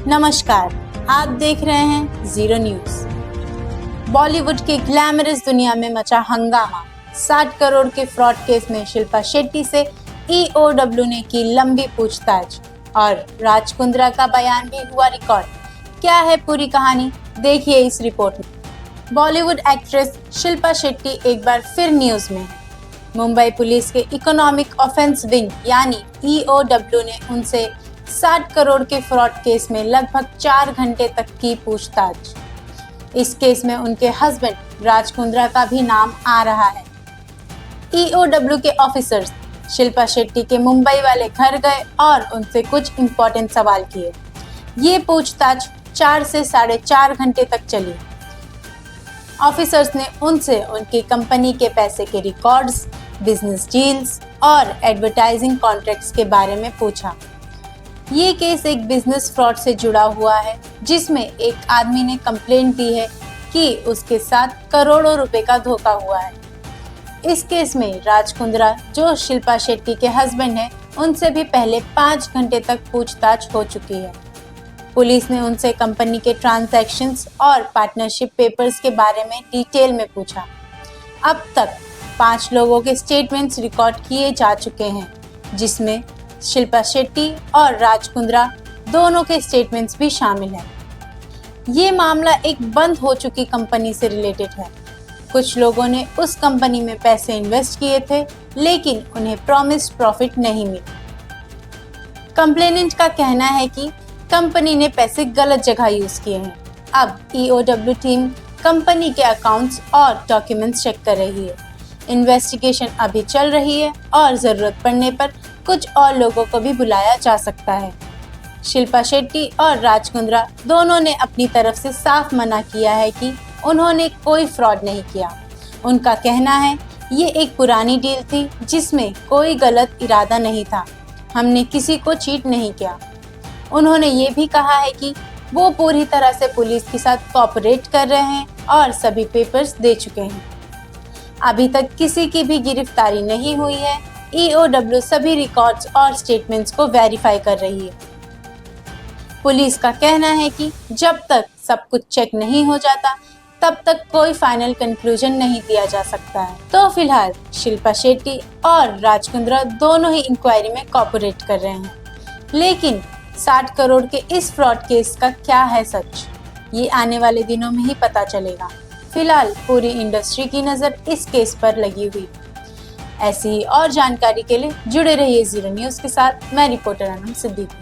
नमस्कार, आप देख रहे हैं जीरो न्यूज। बॉलीवुड की ग्लैमरस दुनिया में मचा हंगामा। 60 करोड़ के फ्रॉड केस में शिल्पा शेट्टी से EOW ने की लंबी पूछताछ और राज कुंद्रा का बयान भी हुआ रिकॉर्ड। क्या है पूरी कहानी, देखिए इस रिपोर्ट में। बॉलीवुड एक्ट्रेस शिल्पा शेट्टी एक बार फिर न्यूज में। मुंबई पुलिस के इकोनॉमिक ऑफेंस विंग यानी EOW ने उनसे 60 करोड़ के फ्रॉड केस में लगभग 4 घंटे तक की पूछताछ। इस केस में उनके हस्बैंड राज कुंद्रा का भी नाम आ रहा है। EOW के ऑफिसर्स शिल्पा शेट्टी के मुंबई वाले घर गए और उनसे कुछ इम्पोर्टेंट सवाल किए। ये पूछताछ 4 से 4.5 घंटे तक चली। ऑफिसर्स ने उनसे उनकी कंपनी के पैसे के रिकॉर्ड्स, बिजनेस डील्स और एडवर्टाइजिंग कॉन्ट्रैक्ट्स के बारे में पूछा। ये केस एक बिजनेस फ्रॉड से जुड़ा हुआ है, जिसमें एक आदमी ने कंप्लेंट दी है कि उसके साथ करोड़ों रुपए का धोखा हुआ है। इस केस में राज कुंद्रा, जो शिल्पा शेट्टी के हस्बैंड हैं, उनसे भी पहले 5 घंटे तक पूछताछ हो चुकी है। पुलिस ने उनसे कंपनी के ट्रांजैक्शंस और पार्टनरशिप पेपर्स के बारे में डिटेल में पूछा। अब तक 5 लोगों के स्टेटमेंट्स रिकॉर्ड किए जा चुके हैं, जिसमें शिल्पा शेट्टी और राज कुंद्रा दोनों के स्टेटमेंट्स भी शामिल हैं। ये मामला एक बंद हो चुकी कंपनी से रिलेटेड है। कुछ लोगों ने उस कंपनी में पैसे इन्वेस्ट किए थे, लेकिन उन्हें प्रॉमिस्ड प्रॉफिट नहीं मिला। कंप्लेनेंट का कहना है कि कंपनी ने पैसे गलत जगह यूज किए हैं। अब EOW टीम कंपनी के अकाउंट्स और डॉक्यूमेंट्स चेक कर रही है। इन्वेस्टिगेशन अभी चल रही है और जरूरत पड़ने पर कुछ और लोगों को भी बुलाया जा सकता है। शिल्पा शेट्टी और राज कुंद्रा दोनों ने अपनी तरफ से साफ मना किया है कि उन्होंने कोई फ्रॉड नहीं किया। उनका कहना है ये एक पुरानी डील थी जिसमें कोई गलत इरादा नहीं था। हमने किसी को चीट नहीं किया। उन्होंने ये भी कहा है कि वो पूरी तरह से पुलिस के साथ कोऑपरेट कर रहे हैं और सभी पेपर्स दे चुके हैं। अभी तक किसी की भी गिरफ्तारी नहीं हुई है। EOW सभी रिकॉर्ड्स और स्टेटमेंट्स को वेरीफाई कर रही है। पुलिस का कहना है कि जब तक सब कुछ चेक नहीं हो जाता, तब तक कोई फाइनल कंक्लूजन नहीं दिया जा सकता है। तो फिलहाल शिल्पा शेट्टी और राज कुंद्रा दोनों ही इंक्वायरी में कोऑपरेट कर रहे हैं, लेकिन 60 करोड़ के इस फ्रॉड केस का क्या है सच, ये आने वाले दिनों में ही पता चलेगा। फिलहाल पूरी इंडस्ट्री की नज़र इस केस पर लगी हुई। ऐसी ही और जानकारी के लिए जुड़े रहिए जीरो न्यूज़ के साथ। मैं रिपोर्टर अनम सिद्दीकी।